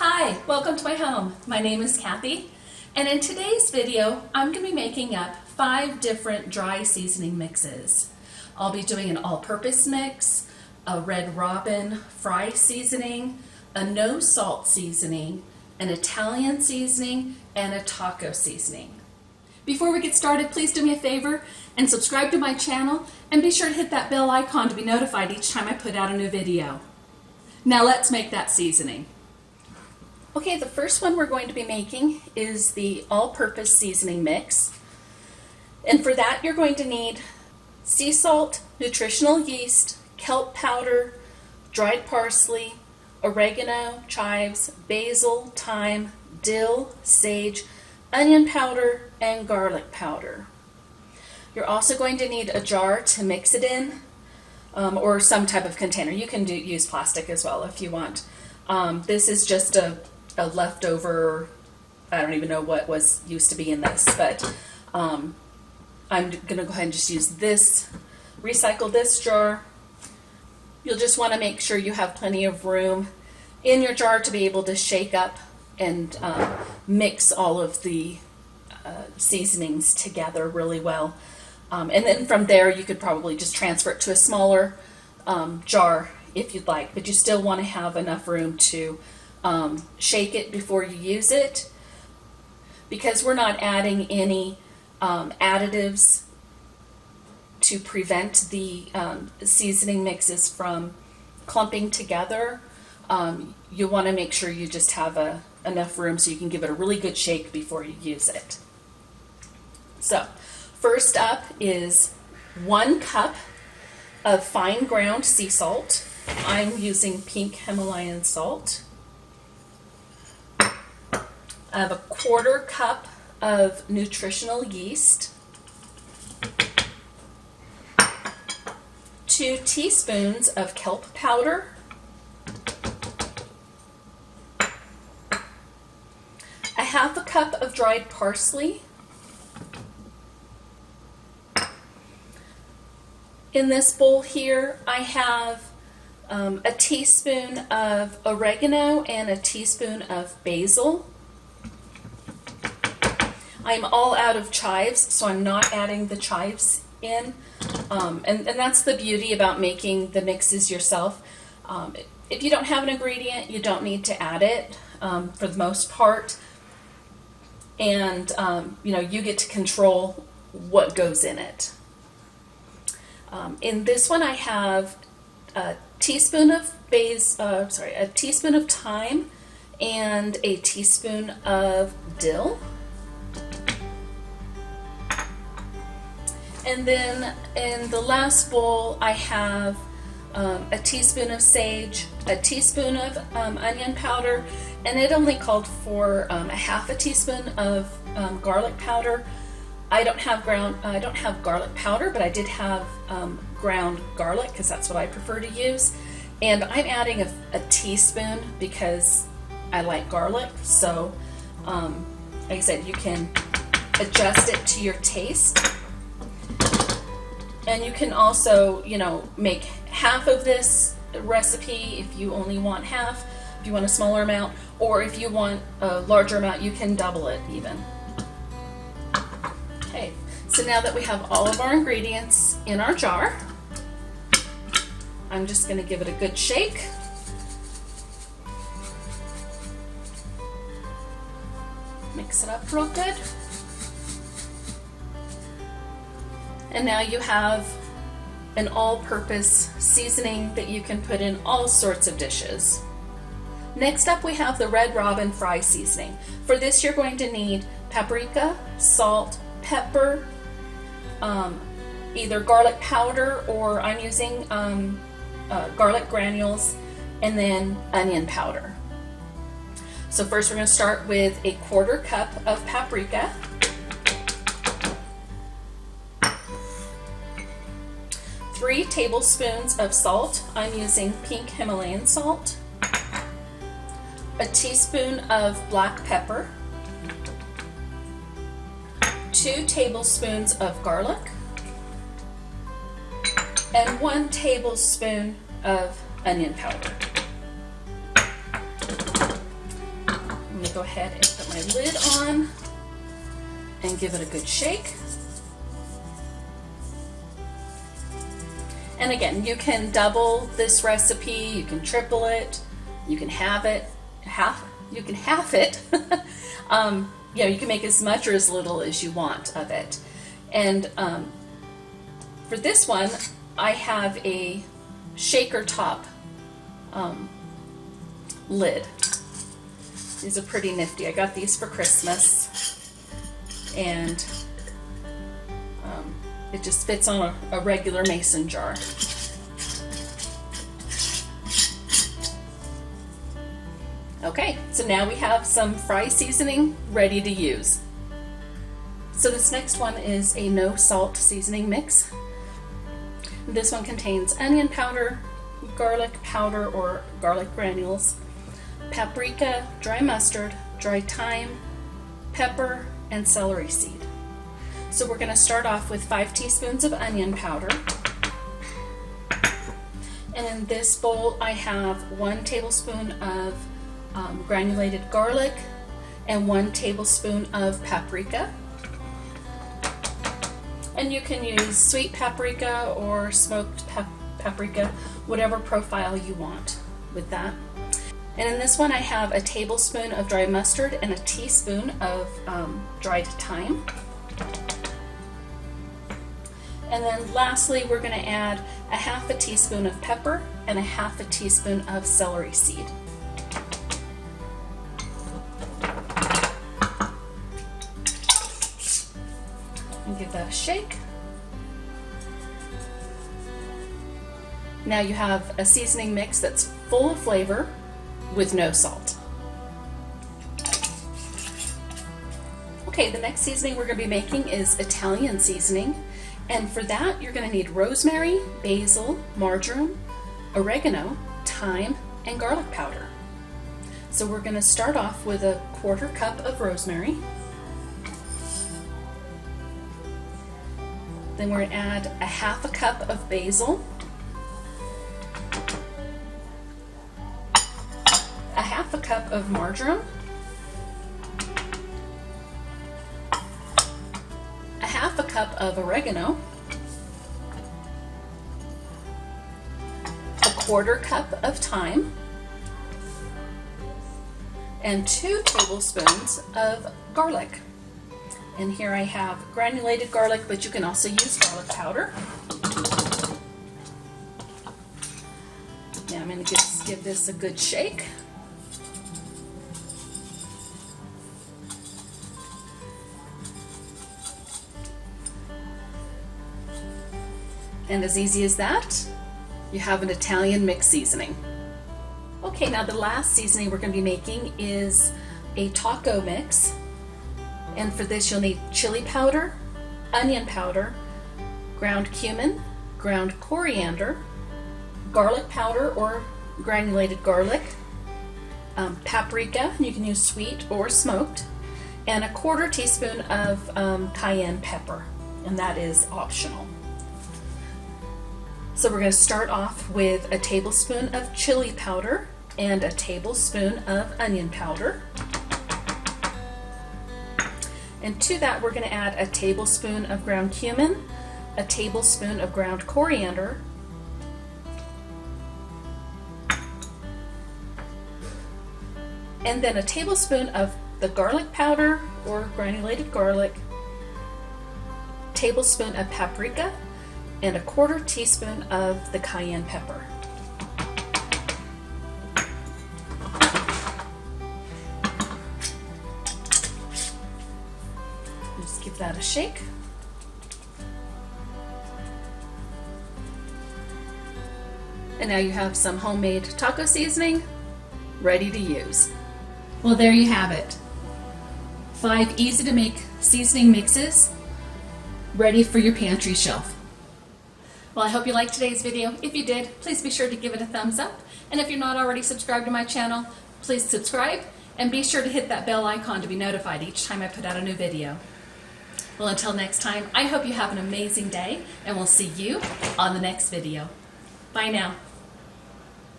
Hi, welcome to my home. My name is Kathy, and in today's video, I'm going to be making up 5 different dry seasoning mixes. I'll be doing an all-purpose mix, a Red Robin fry seasoning, a no salt seasoning, an Italian seasoning, and a taco seasoning. Before we get started, please do me a favor and subscribe to my channel, and be sure to hit that bell icon to be notified each time I put out a new video. Now let's make that seasoning. Okay, the first one we're going to be making is the all-purpose seasoning mix. And for that, you're going to need sea salt, nutritional yeast, kelp powder, dried parsley, oregano, chives, basil, thyme, dill, sage, onion powder, and garlic powder. You're also going to need a jar to mix it in, or some type of container. You can use plastic as well if you want. This is just a leftover, I don't even know what was used to be in this, but I'm going to go ahead and just use this, recycle this jar. You'll just want to make sure you have plenty of room in your jar to be able to shake up and mix all of the seasonings together really well. And then from there you could probably just transfer it to a smaller jar if you'd like, but you still want to have enough room to shake it before you use it, because we're not adding any additives to prevent the seasoning mixes from clumping together. You want to make sure you just have enough room so you can give it a really good shake before you use it. So first up is 1 cup of fine ground sea salt. I'm using pink Himalayan salt. I have a 1/4 cup of nutritional yeast, 2 teaspoons of kelp powder, a 1/2 cup of dried parsley. In this bowl here, I have a teaspoon of oregano and a teaspoon of basil. I'm all out of chives, so I'm not adding the chives in. And that's the beauty about making the mixes yourself. If you don't have an ingredient, you don't need to add it for the most part. And you get to control what goes in it. In this one, I have a teaspoon of a teaspoon of thyme and a teaspoon of dill. And then in the last bowl, I have a teaspoon of sage, a teaspoon of onion powder, and it only called for a 1/2 teaspoon of garlic powder. I don't have garlic powder, but I did have ground garlic because that's what I prefer to use. And I'm adding a teaspoon because I like garlic. So, like I said, you can adjust it to your taste. And you can also, make half of this recipe if you only want half, if you want a smaller amount, or if you want a larger amount, you can double it even. Okay, so now that we have all of our ingredients in our jar, I'm just going to give it a good shake. Mix it up real good. And now you have an all-purpose seasoning that you can put in all sorts of dishes. Next up, we have the Red Robin fry seasoning. For this, you're going to need paprika, salt, pepper, either garlic powder, or I'm using garlic granules, and then onion powder. So first we're going to start with a 1/4 cup of paprika, 3 tablespoons of salt. I'm using pink Himalayan salt, a teaspoon of black pepper, 2 tablespoons of garlic, and 1 tablespoon of onion powder. going to go ahead and put my lid on and give it a good shake. And again, you can double this recipe, you can triple it, you can halve it. You can make as much or as little as you want of it. And for this one, I have a shaker top lid. These are pretty nifty. I got these for Christmas, and it just fits on a regular mason jar. Okay, so now we have some fry seasoning ready to use. So this next one is a no salt seasoning mix. This one contains onion powder, garlic powder or garlic granules, paprika, dry mustard, dry thyme, pepper, and celery seed. So we're going to start off with 5 teaspoons of onion powder. And in this bowl I have 1 tablespoon of granulated garlic and 1 tablespoon of paprika. And you can use sweet paprika or smoked paprika, whatever profile you want with that. And in this one I have a tablespoon of dry mustard and a teaspoon of dried thyme. And then lastly, we're going to add a 1/2 teaspoon of pepper and a 1/2 teaspoon of celery seed. And give that a shake. Now you have a seasoning mix that's full of flavor with no salt. Okay, the next seasoning we're going to be making is Italian seasoning. And for that, you're going to need rosemary, basil, marjoram, oregano, thyme, and garlic powder. So we're going to start off with a 1/4 cup of rosemary. Then we're going to add a 1/2 cup of basil, a 1/2 cup of marjoram, a 1/2 cup of oregano, a 1/4 cup of thyme, and 2 tablespoons of garlic. And here I have granulated garlic, but you can also use garlic powder. Now I'm going to give this a good shake. And as easy as that, you have an Italian mix seasoning. Okay, now the last seasoning we're going to be making is a taco mix. And for this you'll need chili powder, onion powder, ground cumin, ground coriander, garlic powder or granulated garlic, paprika, you can use sweet or smoked, and a 1/4 teaspoon of cayenne pepper, and that is optional. So we're going to start off with a tablespoon of chili powder and a tablespoon of onion powder. And to that we're going to add a tablespoon of ground cumin, a tablespoon of ground coriander, and then a tablespoon of the garlic powder or granulated garlic, tablespoon of paprika, and a 1/4 teaspoon of the cayenne pepper. Just give that a shake. And now you have some homemade taco seasoning ready to use. Well, there you have it. 5 easy to make seasoning mixes ready for your pantry shelf. Well, I hope you liked today's video. If you did, please be sure to give it a thumbs up. And if you're not already subscribed to my channel, please subscribe and be sure to hit that bell icon to be notified each time I put out a new video. Well, until next time, I hope you have an amazing day and we'll see you on the next video. Bye now.